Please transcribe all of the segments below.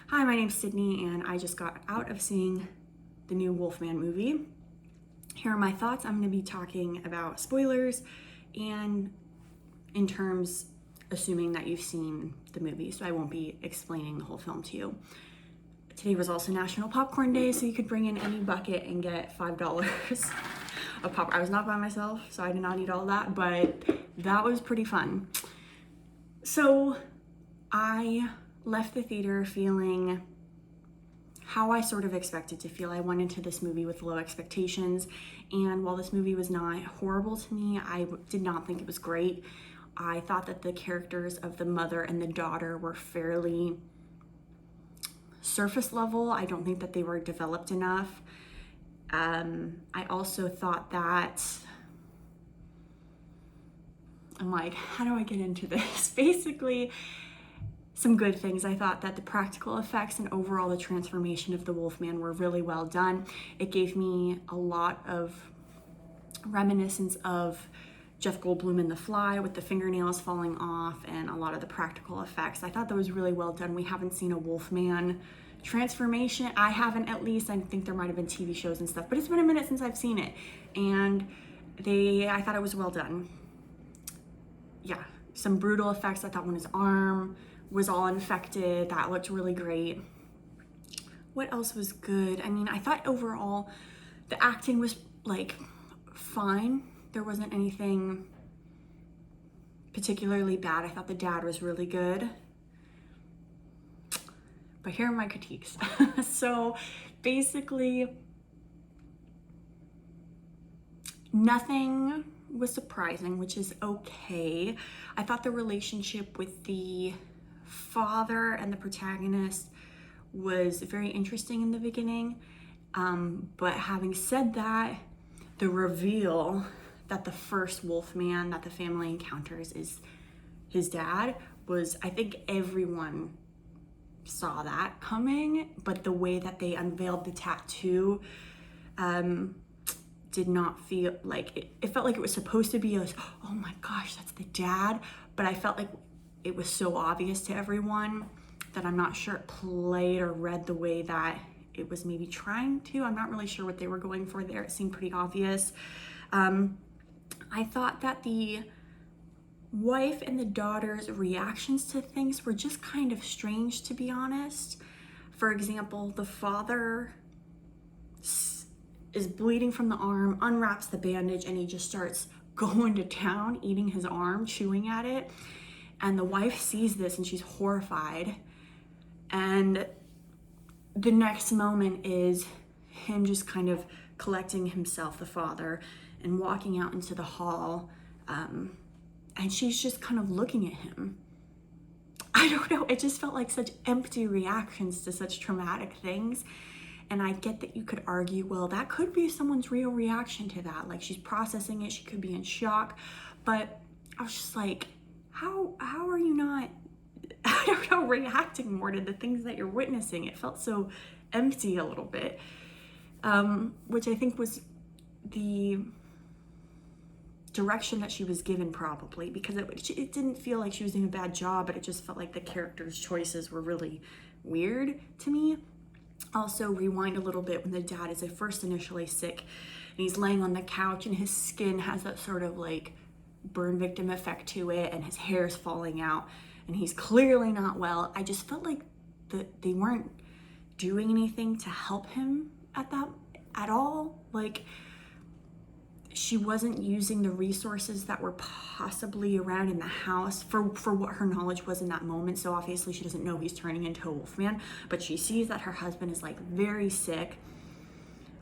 Hi, my name's Sydney, and I just got out of seeing the new Wolfman movie. Here are my thoughts. I'm going to be talking about spoilers and in terms assuming that you've seen the movie, so I won't be explaining the whole film to you. Today was also National Popcorn Day, so you could bring in any bucket and get $5 of popcorn. I was not by myself, so I did not eat all that, but that was pretty fun. So I left the theater feeling how I sort of expected to feel. I went into this movie with low expectations, and while this movie was not horrible to me, I did not think it was great. I thought that the characters of the mother and the daughter were fairly surface level. I don't think that they were developed enough. I also thought that, I'm like, how do I get into this? Basically, some good things. I thought that the practical effects and overall the transformation of the Wolfman were really well done. It gave me a lot of reminiscence of Jeff Goldblum in The Fly with the fingernails falling off and a lot of the practical effects. I thought that was really well done. We haven't seen a Wolfman transformation. I haven't, at least. I think there might have been TV shows and stuff, but it's been a minute since I've seen it. And I thought it was well done. Yeah, some brutal effects. I thought when his arm was all infected, that looked really great. What else was good? I mean, I thought overall the acting was like fine. There wasn't anything particularly bad. I thought the dad was really good. But here are my critiques. So basically, nothing was surprising, which is okay. I thought the relationship with the father and the protagonist was very interesting in the beginning. But having said that, the reveal that the first Wolfman that the family encounters is his dad was, I think everyone saw that coming, but the way that they unveiled the tattoo did not feel like it felt like it was supposed to be oh my gosh, that's the dad, but I felt like it was so obvious to everyone that I'm not sure it played or read the way that it was maybe trying to. I'm not really sure what they were going for there. It seemed pretty obvious. I thought that the wife and the daughter's reactions to things were just kind of strange, to be honest. For example, the father is bleeding from the arm, unwraps the bandage, and he just starts going to town, eating his arm, chewing at it. And the wife sees this and she's horrified. And the next moment is him just kind of collecting himself, the father, and walking out into the hall. And she's just kind of looking at him. I don't know, it just felt like such empty reactions to such traumatic things. And I get that you could argue, well, that could be someone's real reaction to that. Like, she's processing it, she could be in shock. But I was just like, how are you not, I don't know, reacting more to the things that you're witnessing? It felt so empty a little bit, which I think was the direction that she was given, probably, because it didn't feel like she was doing a bad job, but it just felt like the character's choices were really weird to me. Also, rewind a little bit when the dad is at first initially sick and he's laying on the couch and his skin has that sort of like burn victim effect to it and his hair's falling out and he's clearly not well. I just felt like they weren't doing anything to help him at all. Like, she wasn't using the resources that were possibly around in the house for what her knowledge was in that moment. So obviously she doesn't know he's turning into a Wolfman, but she sees that her husband is like very sick.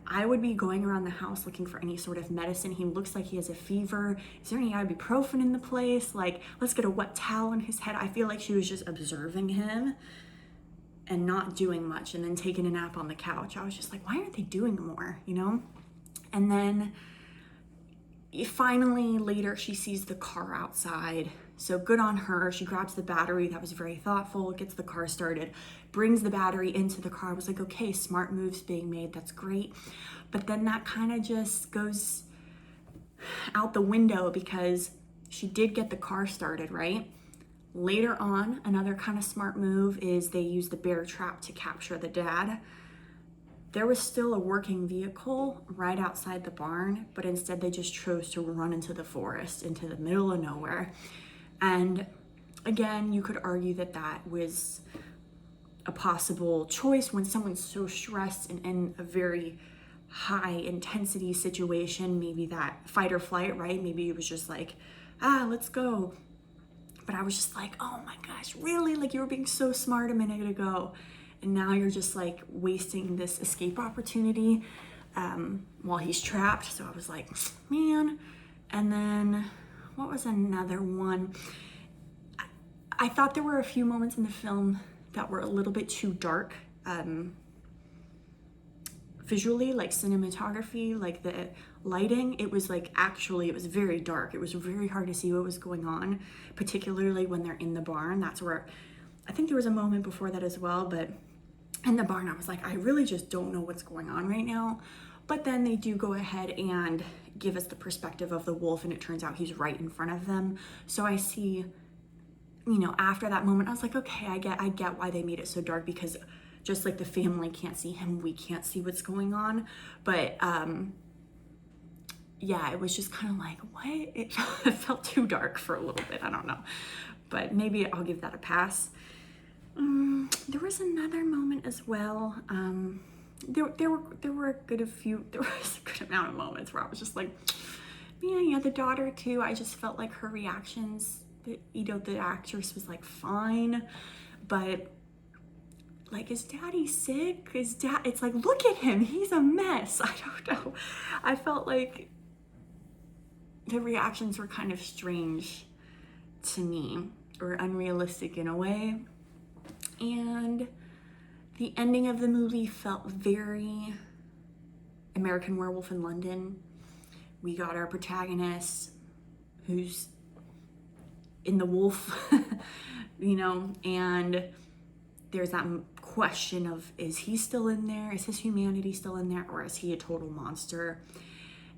I would be going around the house looking for any sort of medicine. He looks like he has a fever. Is there any ibuprofen in the place? Like, let's get a wet towel on his head. I feel like she was just observing him and not doing much, and then taking a nap on the couch. I was just like, why aren't they doing more, you know? And then finally, later, she sees the car outside. So good on her. She grabs the battery. That was very thoughtful. Gets the car started, brings the battery into the car. I was like, okay, smart moves being made. That's great. But then that kind of just goes out the window because she did get the car started, right? Later on, another kind of smart move is they use the bear trap to capture the dad. There was still a working vehicle right outside the barn, but instead they just chose to run into the forest, into the middle of nowhere. And again, you could argue that that was a possible choice when someone's so stressed and in a very high intensity situation, maybe that fight or flight, right? Maybe it was just like, let's go. But I was just like, oh my gosh, really? Like, you were being so smart a minute ago. And now you're just like wasting this escape opportunity while he's trapped. So I was like, man. And then what was another one? I thought there were a few moments in the film that were a little bit too dark visually, like cinematography, like the lighting. It was like, actually, it was very dark. It was very hard to see what was going on, particularly when they're in the barn. That's where, I think there was a moment before that as well, but in the barn, I was like, I really just don't know what's going on right now. But then they do go ahead and give us the perspective of the wolf, and it turns out he's right in front of them. So I see, you know, after that moment, I was like, okay, I get why they made it so dark, because just like the family can't see him, we can't see what's going on. But yeah, it was just kind of like, what? It felt too dark for a little bit. I don't know, but maybe I'll give that a pass. There was another moment as well. There were a good amount of moments where I was just like, man, yeah, the daughter too. I just felt like her reactions, you know, the actress was like fine, but like, is daddy sick? It's like, look at him, he's a mess. I don't know. I felt like the reactions were kind of strange to me, or unrealistic in a way. And the ending of the movie felt very American Werewolf in London. We got our protagonist who's in the wolf, you know, and there's that question of, is he still in there? Is his humanity still in there? Or is he a total monster?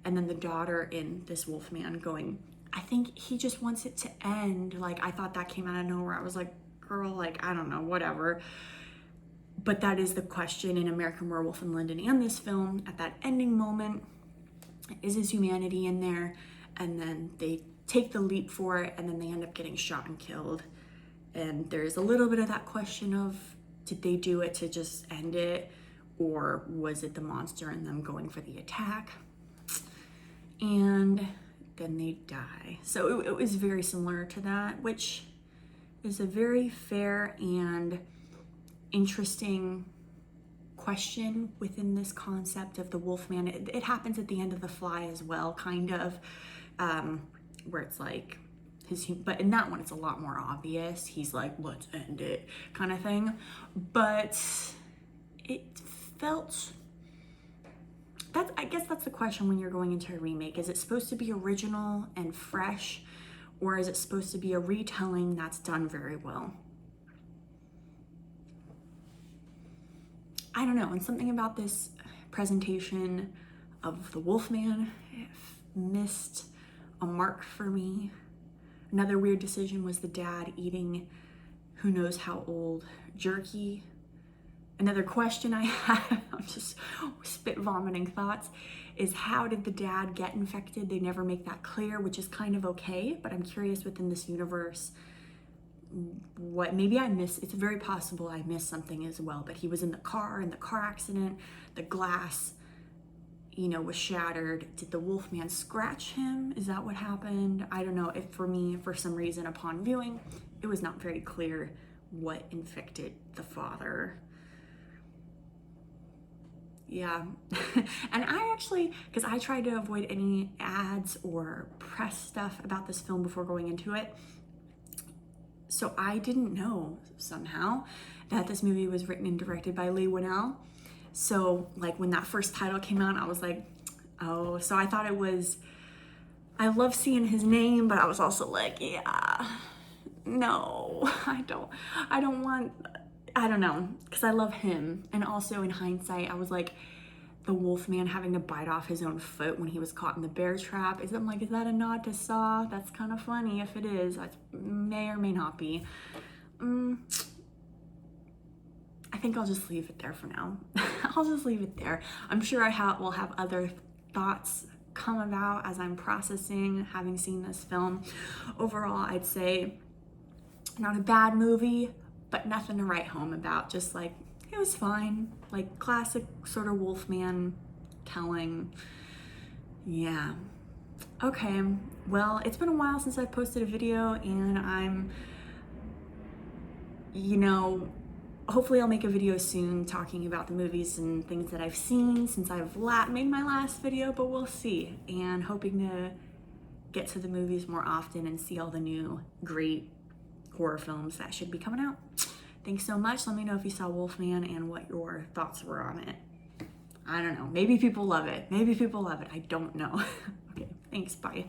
And then the daughter in this Wolfman going, I think he just wants it to end. Like, I thought that came out of nowhere. I was like, girl, like, I don't know, whatever. But that is the question in American Werewolf in London and this film. At that ending moment, is his humanity in there? And then they take the leap for it, and then they end up getting shot and killed. And there's a little bit of that question of, did they do it to just end it? Or was it the monster and them going for the attack? And then they die. So it was very similar to that, which is a very fair and interesting question within this concept of the Wolfman. It happens at the end of The Fly as well, kind of, where it's like, but in that one it's a lot more obvious. He's like, let's end it, kind of thing. But it felt, I guess that's the question when you're going into a remake. Is it supposed to be original and fresh, or is it supposed to be a retelling that's done very well? I don't know. And something about this presentation of the Wolfman missed a mark for me. Another weird decision was the dad eating who knows how old jerky. Another question I have, I'm just spit vomiting thoughts, is how did the dad get infected? They never make that clear, which is kind of okay, but I'm curious within this universe what, maybe I missed, it's very possible I missed something as well, but he was in the car accident, the glass, you know, was shattered. Did the Wolfman scratch him? Is that what happened? I don't know. If for me, for some reason upon viewing, it was not very clear what infected the father. Yeah. And I actually, because I tried to avoid any ads or press stuff about this film before going into it, so I didn't know somehow that this movie was written and directed by Leigh Whannell. So like when that first title came out, I was like, oh, so I thought it was, I love seeing his name, but I was also like, yeah, no, I don't want, I don't know, because I love him. And also in hindsight, I was like, the Wolfman having to bite off his own foot when he was caught in the bear trap. Is that a nod to Saw? That's kind of funny if it is. That may or may not be. I think I'll just leave it there for now. I'll just leave it there. I'm sure will have other thoughts come about as I'm processing having seen this film. Overall, I'd say not a bad movie, but nothing to write home about. Just like, it was fine. Like classic sort of Wolfman telling. Yeah. Okay, well, it's been a while since I've posted a video, and I'm, hopefully I'll make a video soon talking about the movies and things that I've seen since I've made my last video, but we'll see. And hoping to get to the movies more often and see all the new great horror films that should be coming out. Thanks so much. Let me know if you saw Wolfman and what your thoughts were on it. I don't know. Maybe people love it. Maybe people love it. I don't know. Okay, thanks. Bye.